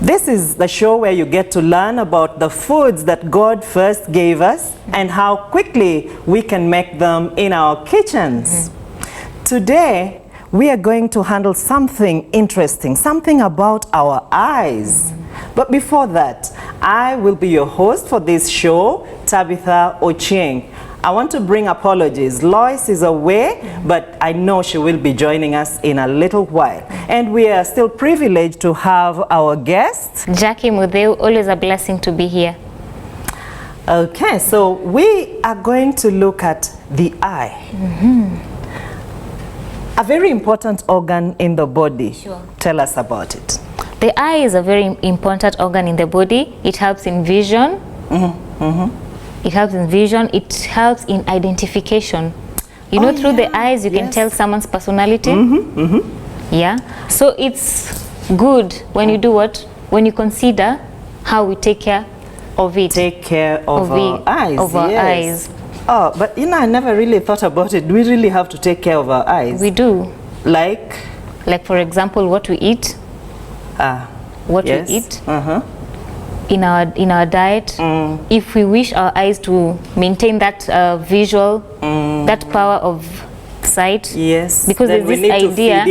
This is the show where you get to learn about the foods that God first gave us and how quickly we can make them in our kitchens. Today, we are going to handle something interesting, something about our eyes. But before that, I will be your host for this show, Tabitha Ochieng. I want to bring apologies. Lois is away, but I know she will be joining us in a little while. And we are still privileged to have our guest, Jackie Mutheu. Always a blessing to be here. Okay, so we are going to look at the eye. A very important organ in the body. Sure. Tell us about it. The eye is a very important organ in the body. It helps in vision. It helps in vision. It helps in identification. You know, through the eyes, you can tell someone's personality. Yeah. So it's good when you do what? When you consider how we take care of it. Take care of our eyes. Of our eyes. Oh, but you know, I never really thought about it. We really have to take care of our eyes. We do. Like for example, what we eat. What we eat. In our diet, if we wish our eyes to maintain that visual, that power of sight, because there's this idea,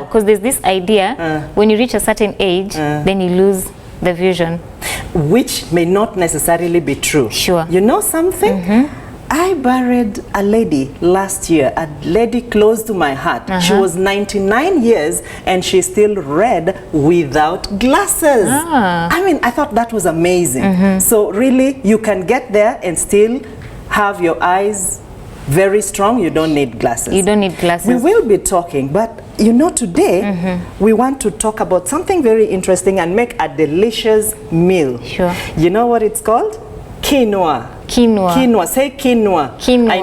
because there's this idea, when you reach a certain age, then you lose the vision, which may not necessarily be true. Sure. You know something? I buried a lady last year, a lady close to my heart. She was 99 years and she still read without glasses. I mean, I thought that was amazing. So really, you can get there and still have your eyes very strong. You don't need glasses. You don't need glasses. We will be talking, but you know, today we want to talk about something very interesting and make a delicious meal. Sure. You know what it's called? Quinoa. Quinoa. Quinoa. Say quinoa. Quinoa. I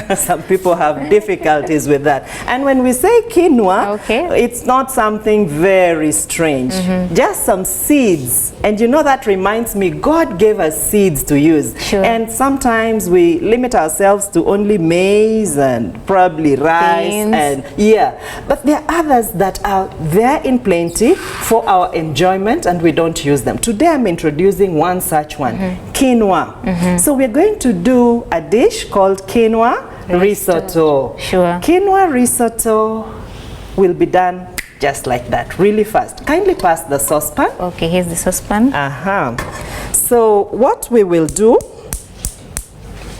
know some people have difficulties with that. And when we say quinoa, it's not something very strange. Just some seeds. And you know, that reminds me, God gave us seeds to use. Sure. And sometimes we limit ourselves to only maize and probably rice. Beans. And but there are others that are there in plenty for our enjoyment and we don't use them. Today I'm introducing one such one, quinoa. So we're going to do a dish called quinoa risotto. Sure. Quinoa risotto will be done just like that, really fast. Kindly pass the saucepan. Okay, here's the saucepan. So what we will do,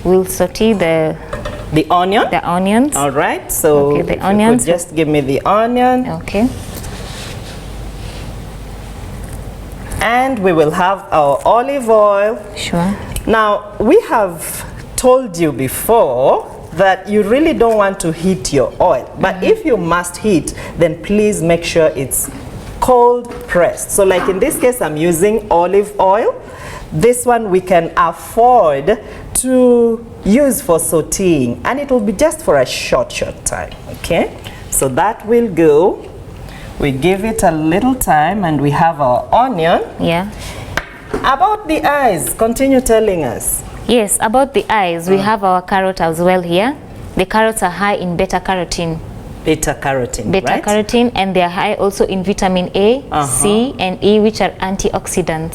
we'll saute the onion. The onions. All right. So the onions. Just give me the onion. Okay. And we will have our olive oil. Sure. Now, we have told you before that you really don't want to heat your oil. But if you must heat, then please make sure it's cold pressed. So like in this case, I'm using olive oil. This one we can afford to use for sauteing. And it will be just for a short time, okay? So that will go. We give it a little time and we have our onion. Yeah. About the eyes, continue telling us. Yes, about the eyes, we have our carrot as well here. The carrots are high in beta-carotene. Beta-carotene, Beta-carotene, and they are high also in vitamin A, C, and E, which are antioxidants.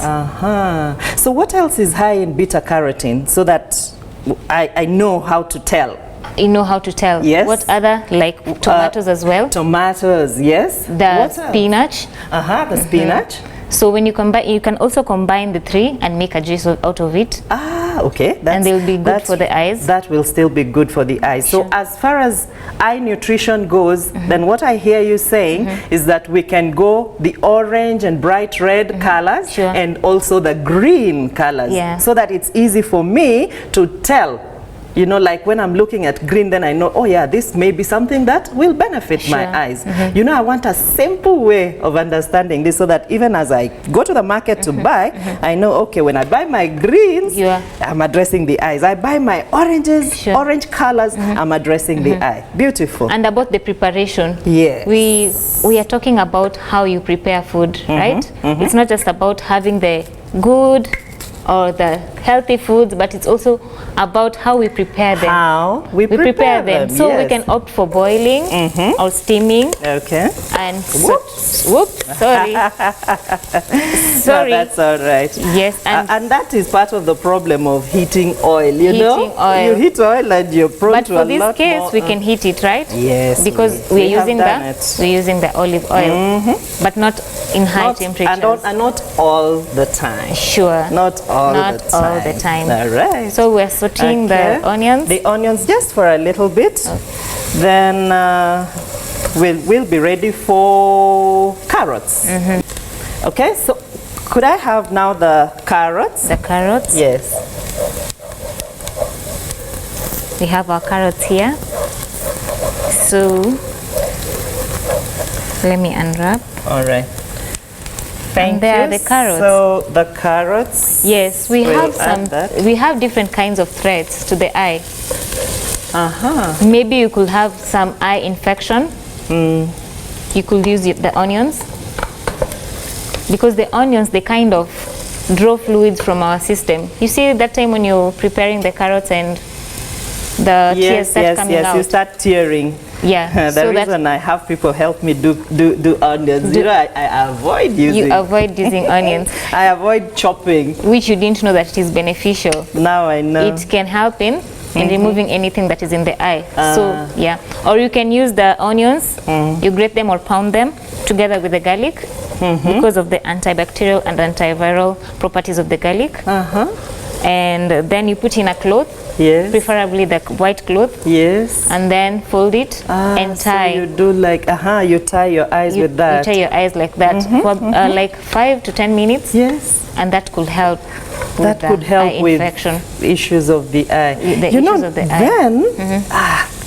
So what else is high in beta-carotene so that I know how to tell? You know how to tell. Yes. What other, like tomatoes as well? Tomatoes, yes. The spinach. The spinach. So when you combine, you can also combine the three and make a juice out of it. Okay. And they'll be good for the eyes. That will still be good for the eyes. Sure. So as far as eye nutrition goes, then what I hear you saying is that we can go the orange and bright red colors and also the green colors. So that it's easy for me to tell. You know, like when I'm looking at green, then I know, oh yeah, this may be something that will benefit my eyes. You know, I want a simple way of understanding this so that even as I go to the market to buy, I know, okay, when I buy my greens, I'm addressing the eyes. I buy my oranges, orange colors, I'm addressing the eye. Beautiful. And about the preparation, we are talking about how you prepare food, right? It's not just about having the good or the healthy foods, but it's also about how we prepare them. How we prepare them. So we can opt for boiling or steaming. Okay. And whoops, sorry. Sorry. No, that's all right. Yes. And that is part of the problem of heating oil, you know? Oil. You heat oil and you're prone to a lot more. But for this case, we can heat it, right? Yes. Because we're using the olive oil, but not in high temperatures. And not all the time. Sure. Not all the time. All right. So we're sauteing the onions. The onions just for a little bit. Okay. Then we'll be ready for carrots. Okay. So could I have now the carrots? The carrots. Yes. We have our carrots here. So let me unwrap. All right. Thank you. There are the carrots. So the carrots. Yes, we have some. We have different kinds of threats to the eye. Maybe you could have some eye infection. You could use the onions, because the onions, they kind of draw fluids from our system. You see that time when you're preparing the carrots and the tears start coming out. Yes, you start tearing. Yeah. The reason I have people help me do onions, you know, I avoid using. You avoid using onions. I avoid chopping. Which you didn't know that it is beneficial. Now I know. It can help in removing anything that is in the eye. So yeah, or you can use the onions. You grate them or pound them together with the garlic, because of the antibacterial and antiviral properties of the garlic. And then you put in a cloth. Yes. Preferably the white cloth. Yes. And then fold it and tie. So you do like, you tie your eyes with that. You tie your eyes like that for like 5 to 10 minutes. Yes. And that could help. That could help with issues of the eye. Then,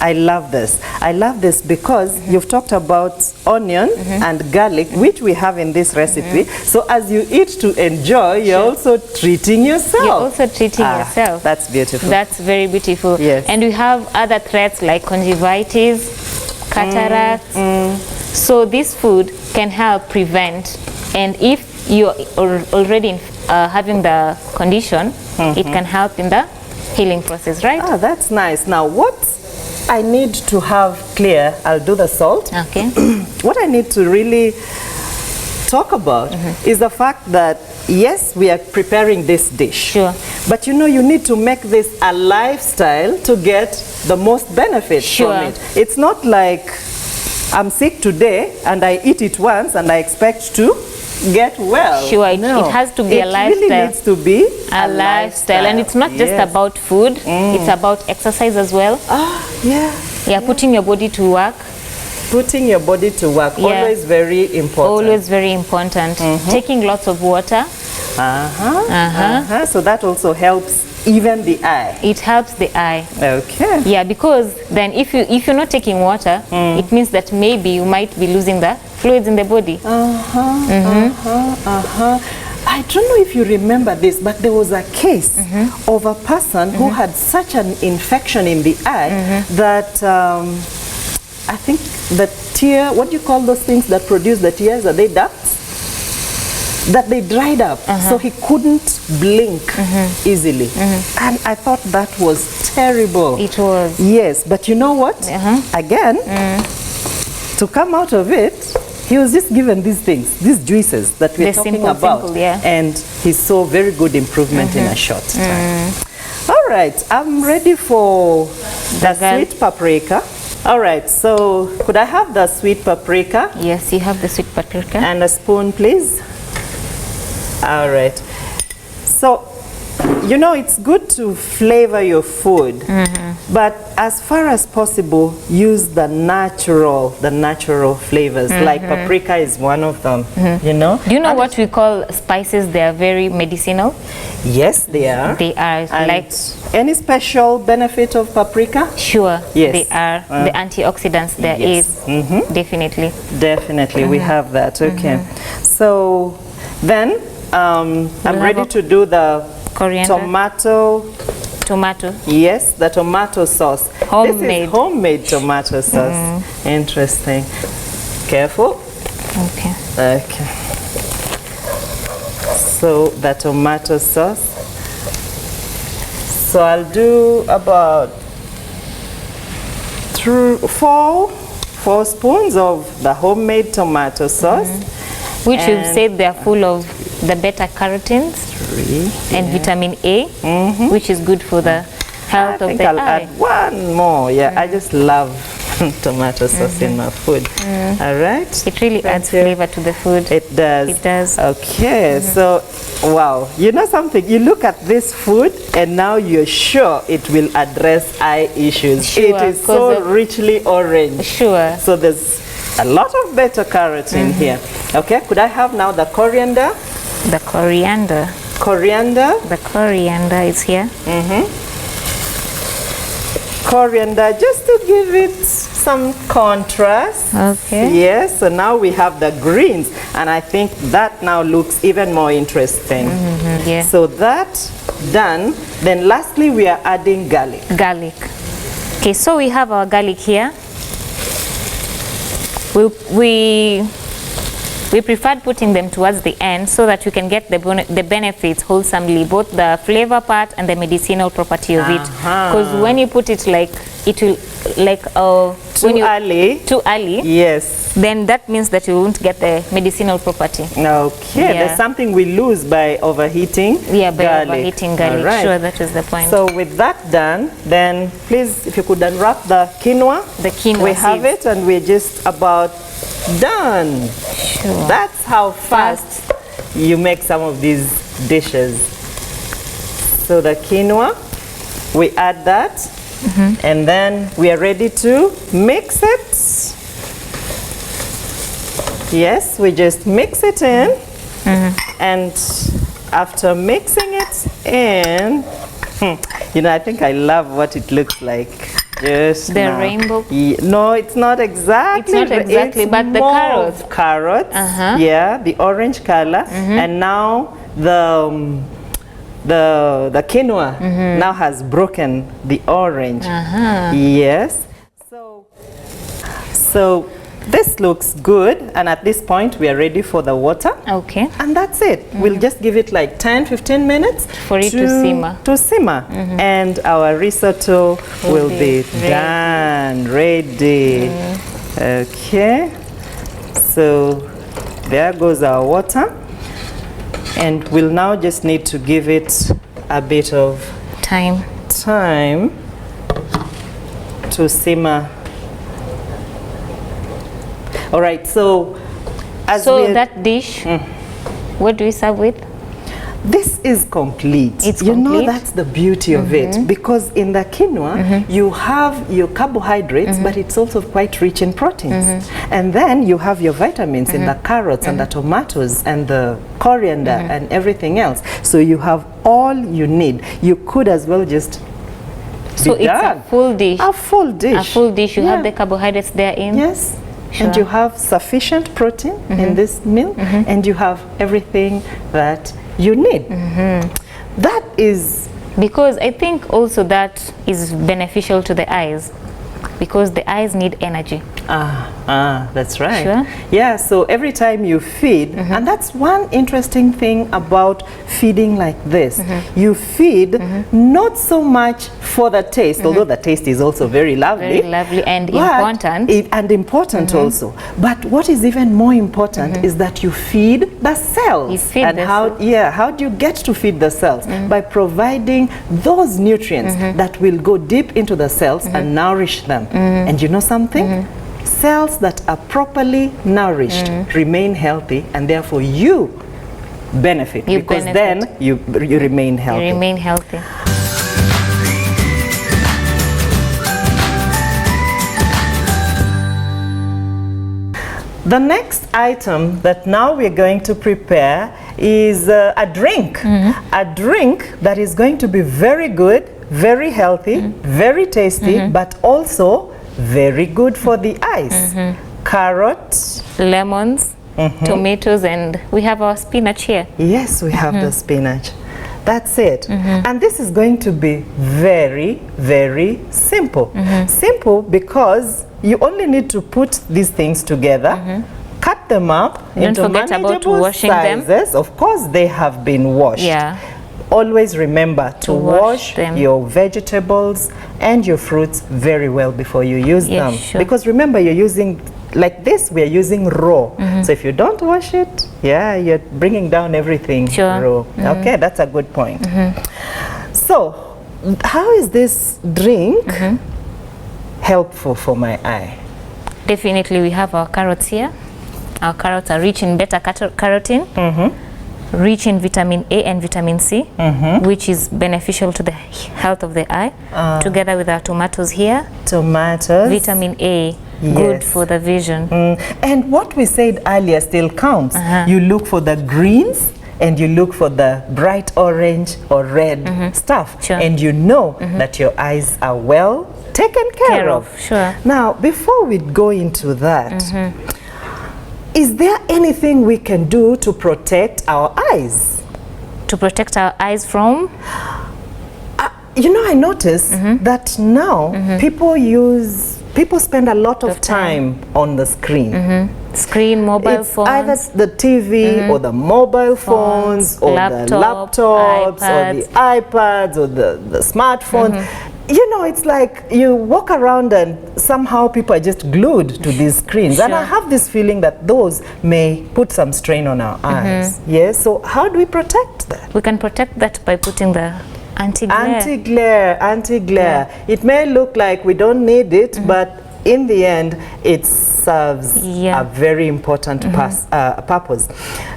I love this. I love this because you've talked about onion and garlic, which we have in this recipe. So as you eat to enjoy, you're also treating yourself. You're also treating yourself. That's beautiful. That's very beautiful. Yes. And we have other threats like conjunctivitis, cataracts. So this food can help prevent. And if you're already having the condition, it can help in the healing process, right? That's nice. Now, what I need to have clear, I'll do the salt. Okay. What I need to really talk about is the fact that, yes, we are preparing this dish. Sure. But you know, you need to make this a lifestyle to get the most benefit from it. It's not like I'm sick today and I eat it once and I expect to get well. Sure, it has to be a lifestyle. It really needs to be a lifestyle. And it's not just about food, it's about exercise as well. Yeah, putting your body to work. Putting your body to work, always very important. Always very important. Taking lots of water. So that also helps even the eye. It helps the eye. Okay. Yeah, because then if you're not taking water, it means that maybe you might be losing the fluids in the body. I don't know if you remember this, but there was a case of a person who had such an infection in the eye that I think the tear, what do you call those things that produce the tears? Are they ducts? That they dried up, so he couldn't blink easily. And I thought that was terrible. It was. Yes, but you know what? Again, to come out of it, he was just given these things, these juices that we're talking about. And he saw very good improvement in a short time. All right, I'm ready for the sweet paprika. All right, so could I have the sweet paprika? Yes, you have the sweet paprika. And a spoon, please. All right. So, you know, it's good to flavor your food, but as far as possible, use the natural flavors. Like paprika is one of them, you know. Do you know what we call spices? They are very medicinal. Yes, they are. They are. And like any special benefit of paprika? Sure. Yes. They are. The antioxidants there is. Definitely. Definitely, we have that. Okay. So then I'm ready to do the coriander. Tomato. Yes, the tomato sauce. Homemade. This is homemade tomato sauce. Interesting. Careful. Okay. Okay. So the tomato sauce. So I'll do about 4 spoons of the homemade tomato sauce. Which you've said they're full of the beta carotenes and vitamin A, which is good for the health of the eye. I'll add one more. I just love tomato sauce in my food. All right. It really adds flavor to the food. It does. It does. Okay. So, wow. You know something? You look at this food and now you're sure it will address eye issues. Sure, it is so richly orange. Sure. So there's a lot of beta carotene here. Okay. Could I have now the coriander? The coriander. Coriander. The coriander is here. Coriander, just to give it some contrast. Okay. Yes, so now we have the greens, and I think that now looks even more interesting. Yeah. So that done, then lastly we are adding garlic. Garlic. Okay, so we have our garlic here. We preferred putting them towards the end so that you can get the benefits wholesomely, both the flavor part and the medicinal property of it. Because when you put it like, it will like too early, yes, then that means that you won't get the medicinal property. Okay, there's something we lose by overheating. Yeah, by overheating garlic. Right. Sure, that is the point. So with that done, then please, if you could unwrap the quinoa. The quinoa we have it, and we're just about done. Sure. That's how fast you make some of these dishes. So the quinoa, we add that, and then we are ready to mix it. Yes, we just mix it in, and after mixing it in, you know, I think I love what it looks like. Just the rainbow? No, it's not exactly. It's not exactly, it's but the carrots. Carrots, yeah, the orange color, and now the quinoa now has broken the orange. Yes. So this looks good, and at this point we are ready for the water. Okay. And that's it. We'll just give it like 10-15 minutes for it to simmer. And our risotto will be done, ready. Okay. So there goes our water, and we'll now just need to give it a bit of time to simmer. All right, so that dish, what do we serve with? This is complete. It's complete. You know, that's the beauty of it, because in the quinoa you have your carbohydrates, but it's also quite rich in proteins. And then you have your vitamins in the carrots and the tomatoes and the coriander and everything else. So you have all you need. You could as well just So it's a full dish. A full dish. A full dish. You have the carbohydrates therein. Yes. Sure. And you have sufficient protein in this meal, and you have everything that you need. That is... Because I think also that is beneficial to the eyes, because the eyes need energy. That's right. Sure. Yeah, so every time you feed, and that's one interesting thing about feeding like this. You feed not so much for the taste, although the taste is also very lovely. Very lovely and important. Also. But what is even more important is that you feed the cells. You feed and the how cells. How do you get to feed the cells? By providing those nutrients that will go deep into the cells and nourish them. And you know something? Cells that are properly nourished remain healthy, and therefore you benefit, because then you remain healthy. You remain healthy. The next item that now we're going to prepare is a drink. A drink that is going to be very good, very healthy, very tasty, but also very good for the eyes. Carrots, lemons, tomatoes, and we have our spinach here. Yes, we have the spinach. That's it. And this is going to be very, very simple. Simple because you only need to put these things together, cut them up into manageable sizes. Of course, they have been washed. Yeah. always remember to wash your vegetables and your fruits very well before you use them. Sure. Because remember, you're using, like this, we're using raw. So if you don't wash it, you're bringing down everything raw. Okay, that's a good point. So how is this drink helpful for my eye? Definitely, we have our carrots here. Our carrots are rich in beta-carotene, rich in vitamin A and vitamin C, which is beneficial to the health of the eye. Together with our tomatoes here. Tomatoes. Vitamin A, good for the vision. And what we said earlier still counts. You look for the greens and you look for the bright orange or red stuff. Sure. And you know that your eyes are well taken care of. Sure. Now, before we go into that, is there anything we can do to protect our eyes? To protect our eyes from? You know, I notice that now people spend a lot of time on the screen. Screen, mobile phones. Either the TV or the mobile phones or the laptops or the iPads or the smartphones. You know, it's like you walk around and somehow people are just glued to these screens. Sure. And I have this feeling that those may put some strain on our eyes. Yes, so how do we protect that? We can protect that by putting the anti-glare. Anti-glare. It may look like we don't need it, but in the end, it serves a very important purpose.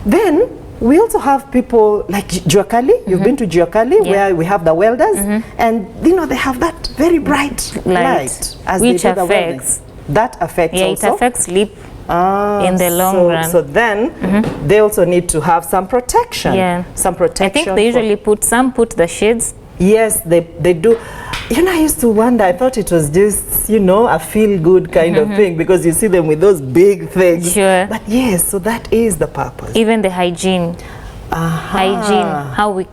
Then, we also have people like Juakali. You've been to Juakali, where we have the welders, and you know they have that very bright light as which they do the affects. That affects also. It affects sleep in the long run. So then they also need to have some protection. Some protection. I think they usually put the shades. Yes, they do. You know, I used to wonder, I thought it was just, you know, a feel-good kind of thing, because you see them with those big things. Sure. But yes, so that is the purpose. Even the hygiene. Hygiene, how we,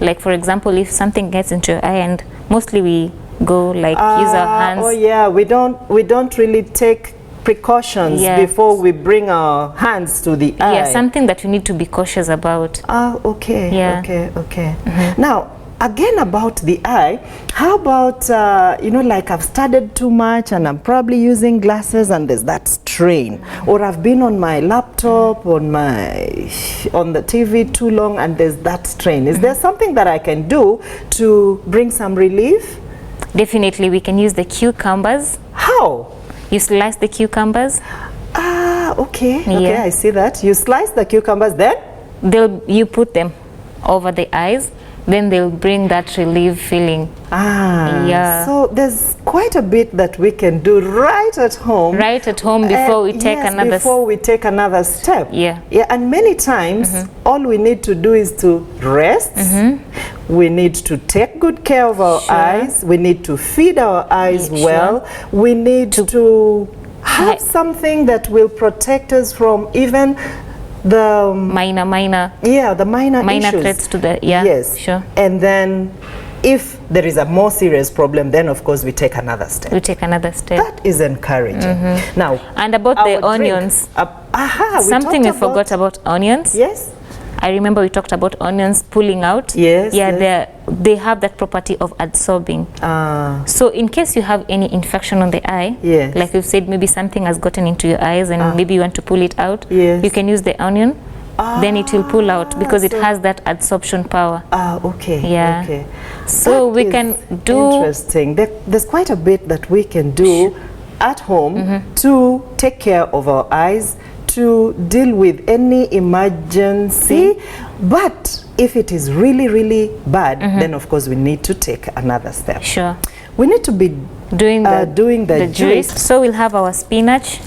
like for example, if something gets into your eye, and mostly we go like use our hands. Oh yeah, we don't really take precautions before we bring our hands to the eye. Yeah, something that we need to be cautious about. Okay. Yeah. Okay. Now, again about the eye, how about, you know, like I've studied too much and I'm probably using glasses and there's that strain. Or I've been on my laptop, on the TV too long and there's that strain. Is there something that I can do to bring some relief? Definitely, we can use the cucumbers. How? You slice the cucumbers. Okay. Okay, I see that. You slice the cucumbers, then? You put them over the eyes. Then they'll bring that relief feeling. So there's quite a bit that we can do right at home. Right at home before we take another step. Yeah, and many times all we need to do is to rest. We need to take good care of our eyes. We need to feed our eyes well. We need to have something that will protect us from even the minor issues. Threats to the and then if there is a more serious problem, then of course we take another step. That is encouraging. Now, and about the onions, something we forgot about onions. Yes, I remember we talked about onions pulling out. Yes. They have that property of absorbing. So in case you have any infection on the eye, like we've said, maybe something has gotten into your eyes and maybe you want to pull it out, you can use the onion. Then it will pull out because it has that absorption power. Okay. So we can do... Interesting. There's quite a bit that we can do at home to take care of our eyes, to deal with any emergency. But if it is really, really bad, then of course we need to take another step. Sure. We need to be doing the juice. So we'll have our spinach.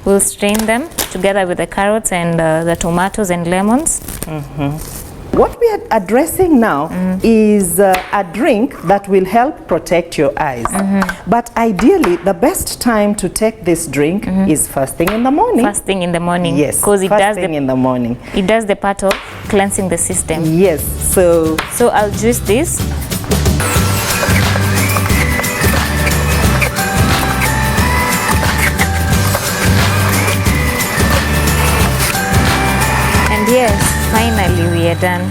We'll strain them together with the carrots and the tomatoes and lemons. What we are addressing now is a drink that will help protect your eyes. But ideally, the best time to take this drink is first thing in the morning. First thing in the morning. Yes, because in the morning. It does the part of cleansing the system. Yes. So I'll juice this. And yes, finally we we are done.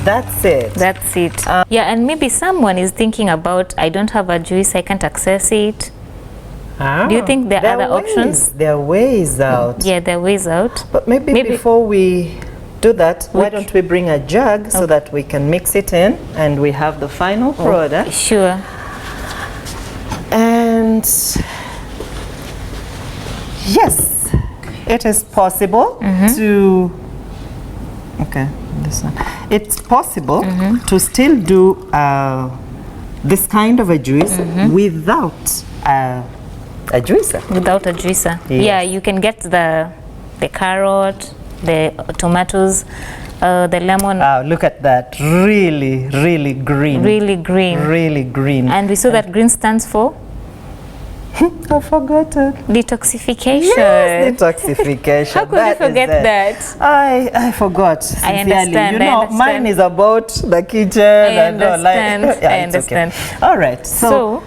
That's it. That's it. Yeah, and maybe someone is thinking about, I don't have a juice, I can't access it. Do you think there are other options? There are ways out. Yeah, there are ways out. But maybe before we do that, why don't we bring a jug so that we can mix it in and we have the final product. Sure. And yes, it is possible to, this one. It's possible to still do this kind of a juice without a juicer. Without a juicer. Yes. Yeah, you can get the carrot, the tomatoes, the lemon. Look at that. Really, really green. Really green. Really green. And we saw that green stands for? I forgot it. Detoxification. Yes, detoxification. How could you forget that? I forgot. Sincerely. I understand. You know, mine is about the kitchen. I understand. I understand. Okay. All right. So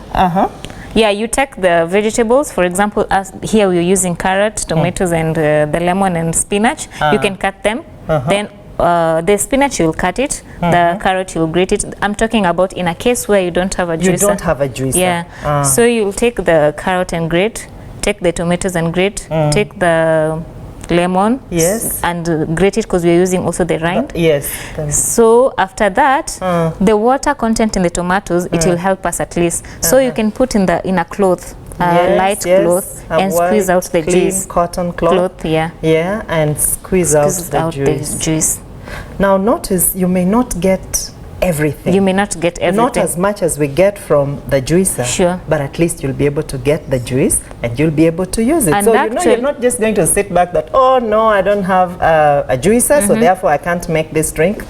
yeah, you take the vegetables. For example, as here we're using carrot, tomatoes, and the lemon and spinach. You can cut them. Then the spinach, you'll cut it. The carrot, you'll grate it. I'm talking about in a case where you don't have a juicer. You don't have a juicer. Yeah. So you'll take the carrot and grate, take the tomatoes and grate, take the lemon and grate it because we're using also the rind. Yes. So after that, the water content in the tomatoes, it will help us at least. So you can put in a cloth. Light cloth and squeeze out the juice. Cotton cloth. Yeah, and squeeze out the juice. Now notice you may not get everything. You may not get everything. Not as much as we get from the juicer. Sure. But at least you'll be able to get the juice and you'll be able to use it. And so you know, you're not just going to sit back that, oh no, I don't have a juicer, so therefore I can't make this drink.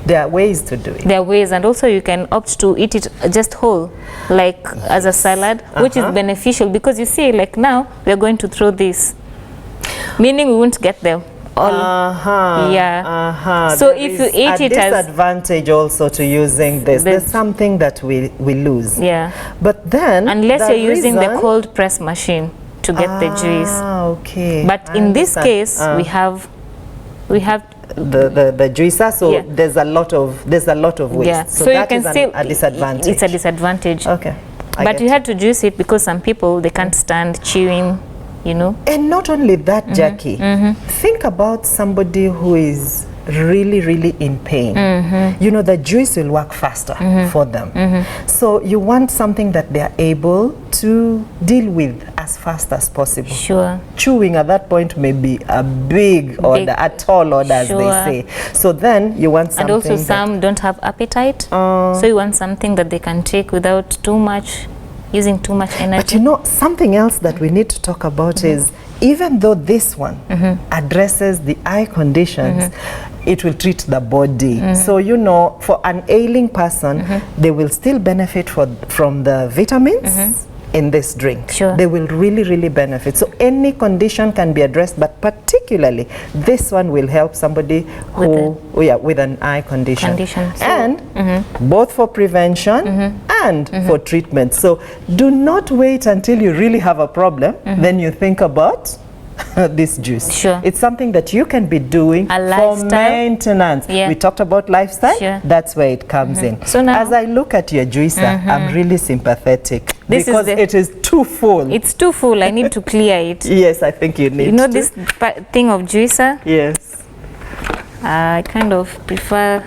There are ways to do it. There are ways, and also you can opt to eat it just whole, like as a salad, which is beneficial because you see, like now we're going to throw this, meaning we won't get them. So there if you eat it as disadvantage also to using this, there's something that we lose. Yeah. But then unless you're using the cold press machine to get the juice. Okay. But in this case, we have the juicer, so there's a lot of waste. Yeah. So you that can is still a disadvantage. It's a disadvantage. Okay. But you had to juice it because some people, they can't stand chewing. You know? And not only that, Jackie, think about somebody who is really, really in pain. You know, the juice will work faster for them. So you want something that they are able to deal with as fast as possible. Sure. Chewing at that point may be a big order, a tall order, as they say. So then you want something. And also some don't have appetite. So you want something that they can take without using too much energy. But you know, something else that we need to talk about is, even though this one addresses the eye conditions, it will treat the body. So, you know, for an ailing person, they will still benefit from the vitamins in this drink. Sure. They will really, really benefit. So any condition can be addressed, but particularly this one will help somebody with an eye condition. So, and both for prevention and for treatment. So do not wait until you really have a problem, then you think about this juice. Sure. It's something that you can be doing for maintenance. We talked about lifestyle. That's where it comes in. So now, as I look at your juicer, I'm really sympathetic because it is too full. It's too full. I need to clear it. Yes, I think you need You know this thing of juicer? Yes. I kind of prefer,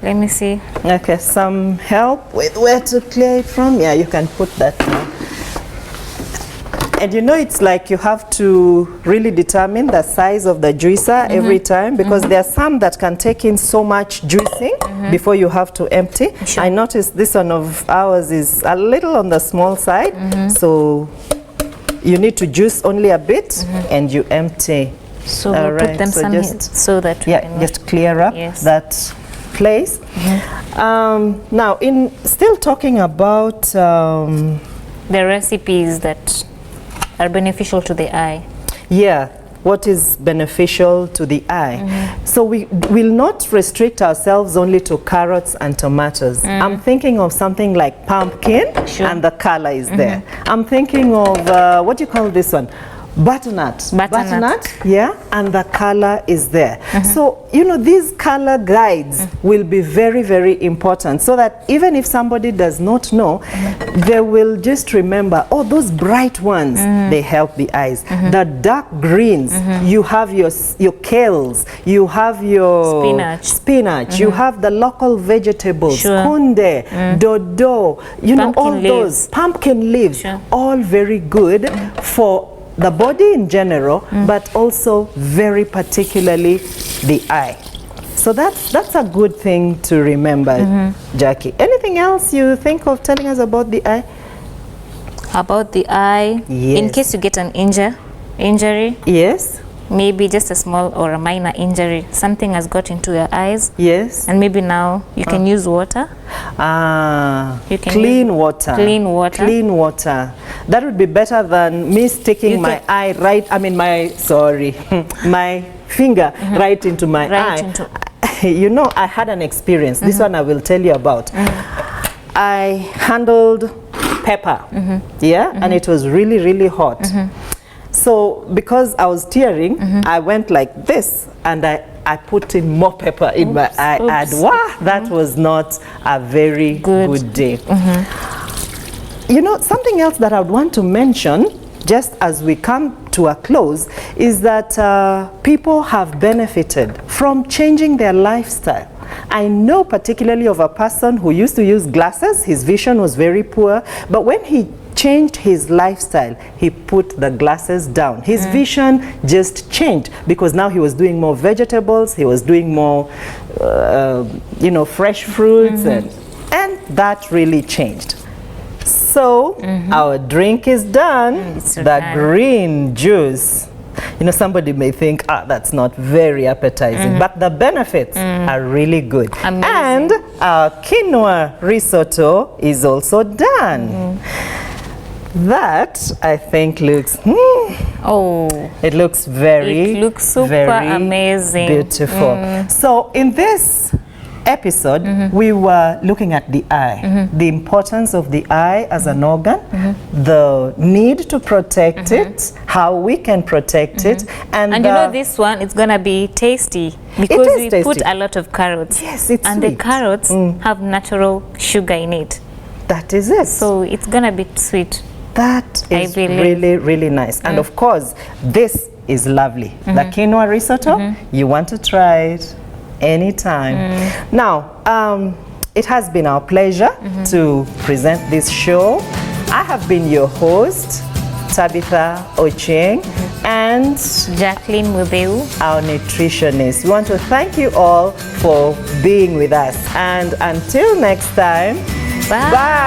let me see. Okay, some help with where to clear it from. Yeah, you can put that now. And you know, it's like you have to really determine the size of the juicer every time, because there are some that can take in so much juicing before you have to empty. Sure. I noticed this one of ours is a little on the small side, so you need to juice only a bit and you empty. So we'll put them so that we can just clear up that place. Now, in still talking about the recipes that are beneficial to the eye. Yeah, what is beneficial to the eye. So we will not restrict ourselves only to carrots and tomatoes. I'm thinking of something like pumpkin, and the color is there. I'm thinking of, what do you call this one? butternut, yeah, and the color is there. Mm-hmm. So, you know, these color guides will be very, very important, so that even if somebody does not know, they will just remember, oh, those bright ones, they help the eyes. The dark greens, you have your kales, you have your spinach, you have the local vegetables, kunde, dodo, you know, all those pumpkin leaves, all very good for the body in general, but also very particularly the eye. So that's a good thing to remember, Jackie. Anything else you think of telling us about the eye? About the eye, yes. In case you get an injury, yes, maybe just a small or a minor injury, something has got into your eyes, yes, and maybe now you can use water. You can clean water. That would be better than me sticking my eye my finger right into my eye. You know, I had an experience. This one I will tell you about. I handled pepper, and it was really, really hot. So because I was tearing, I went like this, and I put in more pepper in my eye, and wow, that was not a very good day. You know, something else that I would want to mention, just as we come to a close, is that people have benefited from changing their lifestyle. I know particularly of a person who used to use glasses. His vision was very poor, but when he changed his lifestyle, he put the glasses down. His vision just changed, because now he was doing more vegetables, he was doing more you know, fresh fruits, and that really changed. So our drink is done. The green juice. You know, somebody may think, that's not very appetizing, but the benefits are really good. Amazing. And our quinoa risotto is also done. That, I think, looks, it looks super amazing, beautiful. So in this episode, we were looking at the eye, the importance of the eye as an organ, the need to protect it, how we can protect it, and you know, this one, it's gonna be tasty because we put a lot of carrots. Yes, it's and sweet. The carrots have natural sugar in it. That is it. So it's gonna be sweet. That is really, really nice. And of course, this is lovely. The quinoa risotto, you want to try it anytime. Now, it has been our pleasure to present this show. I have been your host, Tabitha Ochieng, and Jacqueline Mutheu, our nutritionist. We want to thank you all for being with us. And until next time, bye.